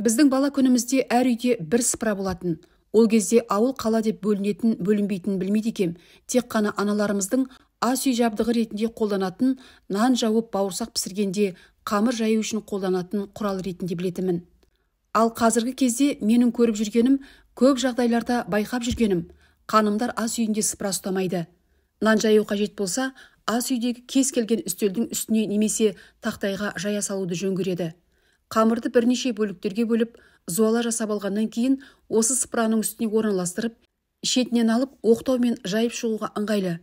Біздің бала күнімізде әр үйде бір сыпыра болатын. Ол кезде ауыл қала деп бөлінетін, бөлінбейтін білмейді екем. Тек қана аналарымыздың ас үй жабдығы ретінде қолданатын, нан жауып бауырсақ пісіргенде қамыр жаю үшін қолданатын құрал ретінде білетімін. Ал қазіргі кезде менің көріп жүргенім, көп жағдайларда байқап жүргенім, қанымдар ас үйінде сыпыра ұстамайды. Нан жаю қажет болса, ас үйдегі кез келген үстелдің үстіне немесе тақтайға жая салуды жөн көреді. Қамырды бірнеше бөліктерге бөліп, зуала жасап алғаннан кейін, осы сыпыраның үстіне орналастырып, шетінен алып, оқтаумен жайып шығуға ыңғайлы.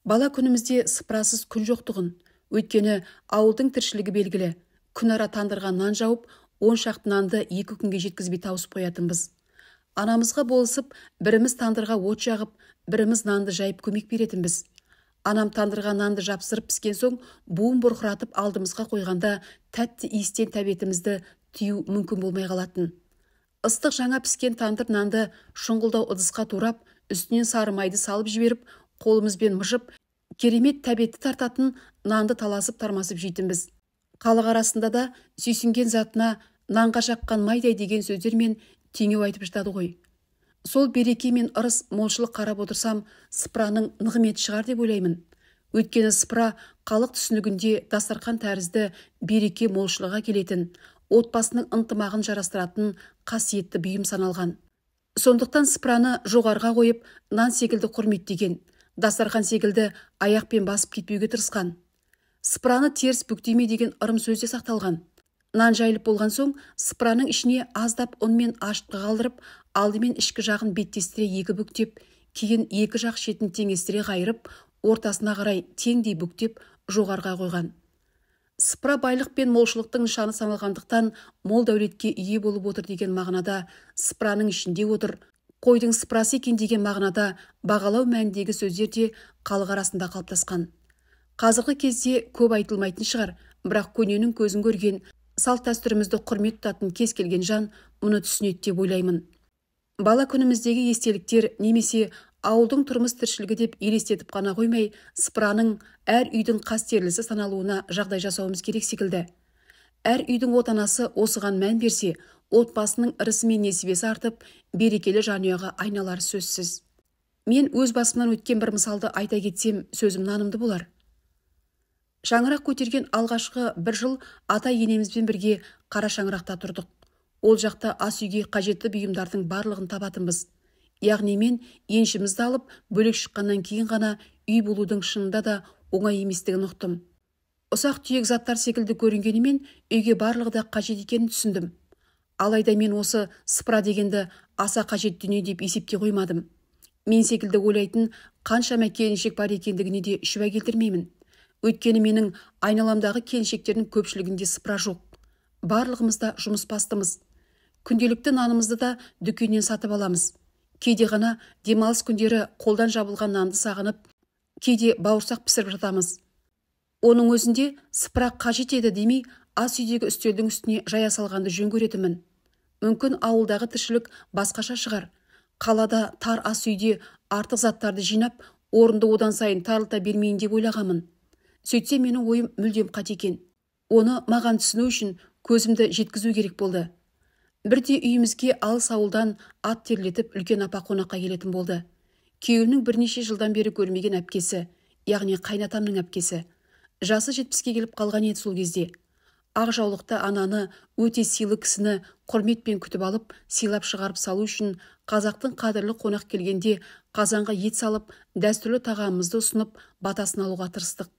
Бала күнімізде сыпырасыз күн жоқтығын, өйткені ауылдың тіршілігі белгілі. Күн ара тандырған нан жауып, 10 шақты нанды 2 күнге жеткізбей тауысып қоятынбыз. Анамызға болысып, біріміз тандырға от жағып, біріміз нанды жайып көмек беретінбіз. Анам тандырған нанды жапсырып піскен соң, буын бұрқыратып алдымызға қойғанда, тәтті иістен тәбетімізді тыю мүмкін болмай қалатын. Ыстық жаңа піскен тандыр нанды шұңғылдау ыдысқа турап, үстінен сары майды салып жіберіп, қолымызбен мыжып, керемет тәбетті тартатын нанды таласып тармасып жейтінбіз. Халық арасында да сүйсінген затына нанға жаққан майдай деген сөздермен теңеу айтып жатады ғой. Сол береке мен ырыс молшылық қарап отырсам, сыпыраның нығметі шығар деп ойлаймын. Өйткені сыпыра халық түсінігінде дастархан тәрізді береке молшылыға келетін, отбасының ынтымағын жарастыратын қасиетті бұйым саналған. Сондықтан сыпыраны жоғарға қойып, нан секілді құрметтеген, дастархан секілді аяқпен басып кетпеуге тырысқан. Сыпыраны теріс бүктеме деген ырым сөзде сақталған. Нан жайылып болған соң, сыпыраның ішіне аздап ұн мен ашытқы қалдырып, алдымен ішкі жағын беттестіре екі бүктеп, кейін екі жақ шетін теңестіре қайырып, ортасына қарай теңдей бүктеп, жоғарға қойған. Сыпыра байлық пен молшылықтың нышаны саналғандықтан, мол дәулетке ие болып отыр деген мағынада, сыпыраның ішінде отыр, қойдың сыпырасы екен деген мағынада бағалау мәніндегі сөздер де халық арасында қалыптасқан. Қазіргі кезде көп айтылмайтын шығар, бірақ көненің көзін көрген, салт дәстүрімізді құрмет тұтатын кез келген жан мұны түсінеді деп ойлаймын. Бала күніміздегі естеліктер немесе ауылдың тұрмыс тіршілігі деп елестетіп қана қоймай, сыпыраның әр үйдің қастерлісі саналуына жағдай жасауымыз керек секілді. Әр үйдің отанасы осыған мән берсе, отбасының ырысы мен несібесі артып, берекелі жанұяға айналары сөзсіз. Мен өз басымнан өткен бір мысалды айта кетсем, сөзім нанымды болар. Шаңырақ көтерген алғашқы бір жыл ата-енемізбен бірге қара шаңырақта тұрдық. Ол жақта ас үйге қажетті бұйымдардың барлығын табатынбыз. Яғни мен еншімізді алып, бөлек шыққаннан кейін ғана үй болудың шынында да оңай еместігін ұқтым. Ұсақ түйек заттар секілді көрінгенімен үйге барлығы да қажет екенін түсіндім. Алайда мен осы сыпыра дегенді аса қажет дүние деп есепке қоймадым. Мен секілді ойлайтын қаншама келіншек бар екендігіне де шүбә келтірмеймін. Өйткені менің айналамдағы келіншектердің көпшілігінде сыпыра жоқ. Барлығымызда жұмыс бастымыз. Күнделікті нанымызды да дүкеннен сатып аламыз. Кейде ғана демалыс күндері қолдан жабылған нанды сағынып, кейде бауырсақ пісіріп жатамыз. Оның өзінде сыпыра қажет еді демей, ас үйдегі үстелдің үстіне жая салғанды жөн көретімін. Мүмкін ауылдағы тіршілік басқаша шығар. Қалада тар ас үйде артық заттарды жинап, орынды одан сайын тарылта бермейін деп ойлағамын. Сөйтсе менің ойым мүлдем қате екен. Оны маған түсіну үшін көзімді жеткізу керек болды. Бірде үйімізге алыс ауылдан ат терлетіп үлкен апа қонаққа келетін болды. Күйеуінің бірнеше жылдан бері көрмеген әпкесі, яғни қайнатамның әпкесі. Жасы 70-ке келіп қалған еді сол кезде. Ақ жаулықты ананы, өте сыйлы кісіні құрметпен күтіп алып, сыйлап шығарып салу үшін қазақтың қадірлі қонақ келгенде қазанға ет салып, дәстүрлі тағамымызды ұсынып, батасын алуға тырыстық.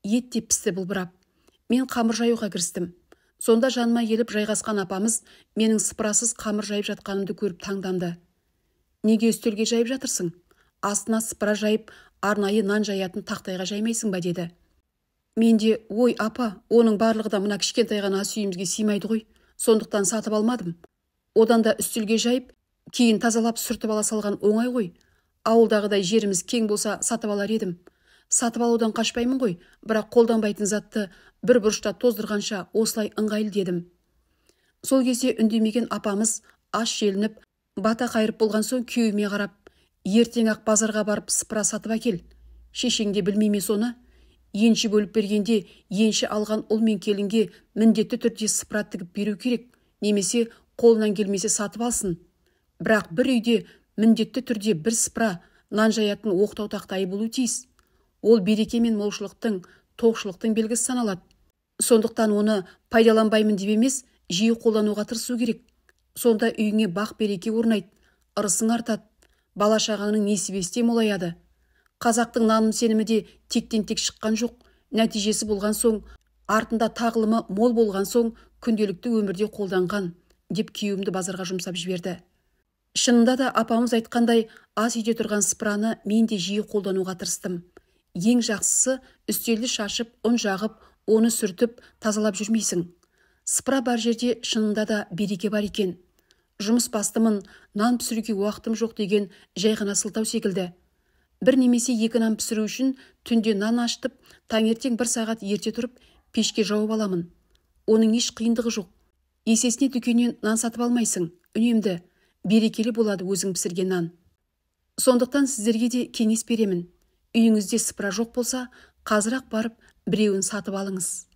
Ет те пісті бұлбырап. Мен қамыр жаюға кірістім. Сонда жаныма келіп жайғасқан апамыз менің сыпырасыз қамыр жайып жатқанымды көріп таңданды. Неге үстелге жайып жатырсың? Астына сыпыра жайып, арнайы нан жаятын тақтайға жаймайсың ба деді. Мен де, ой апа, оның барлығы да мына кішкентай ғана ас үйімізге сыймайды ғой. Сондықтан сатып алмадым. Одан да үстелге жайып, кейін тазалап сүртіп ала салған оңай ғой. Ауылдағыдай жеріміз кең болса сатып алар едім. Сатып алудан қашпаймын ғой, бірақ қолданбайтын затты бір бұрышта тоздырғанша осылай ыңғайлы дедім. Сол кезде үндемеген апамыз аш желініп, бата қайырып болған соң күйеуіме қарап, ертең-ақ базарға барып сыпыра сатып әкел. Шешеңде білмейме соны? Енші бөліп бергенде, енші алған ұл мен келінге міндетті түрде сыпыра тігіп беру керек, немесе қолынан келмесе сатып алсын. Бірақ бір үйде міндетті түрде бір сыпыра нан жаятын оқтау тақтай болу тиіс. Ол береке мен молшылықтың, тоқшылықтың белгісі саналады. Сондықтан оны пайдаланбаймын деп емес, жиі қолдануға тырысу керек. Сонда үйіңе бақ береке орнайды, ырысың артады, бала шағаның несібесте молаяды. Қазақтың наным сенімі де тектен-тек шыққан жоқ. Нәтижесі болған соң, артында тағылымы мол болған соң, күнделікті өмірде қолданған, деп күйеуімді базарға жұмсап жіберді. Шынында да апамыз айтқандай, ас үйде тұрған сыпыраны мен де жиі қолдануға тырыстым. Ең жақсысы үстелді шашып, ұн жағып, оны сүртіп, тазалап жүрмейсің. Сыпыра бар жерде шынында да береке бар екен. Жұмыс бастымын, нан пісіруге уақытым жоқ деген жай ғана сылтау секілді. Бір немесе екі нан пісіру үшін түнде нан ашытып, таңертең 1 сағат ерте тұрып, пешке жауып аламын. Оның еш қиындығы жоқ. Есесіне дүкеннен нан сатып алмайсың. Үнемді, берекелі болады өзің пісірген нан. Сондықтан сіздерге де кеңес беремін. Үйіңізде сыпыра жоқ болса, қазір-ақ барып біреуін сатып алыңыз.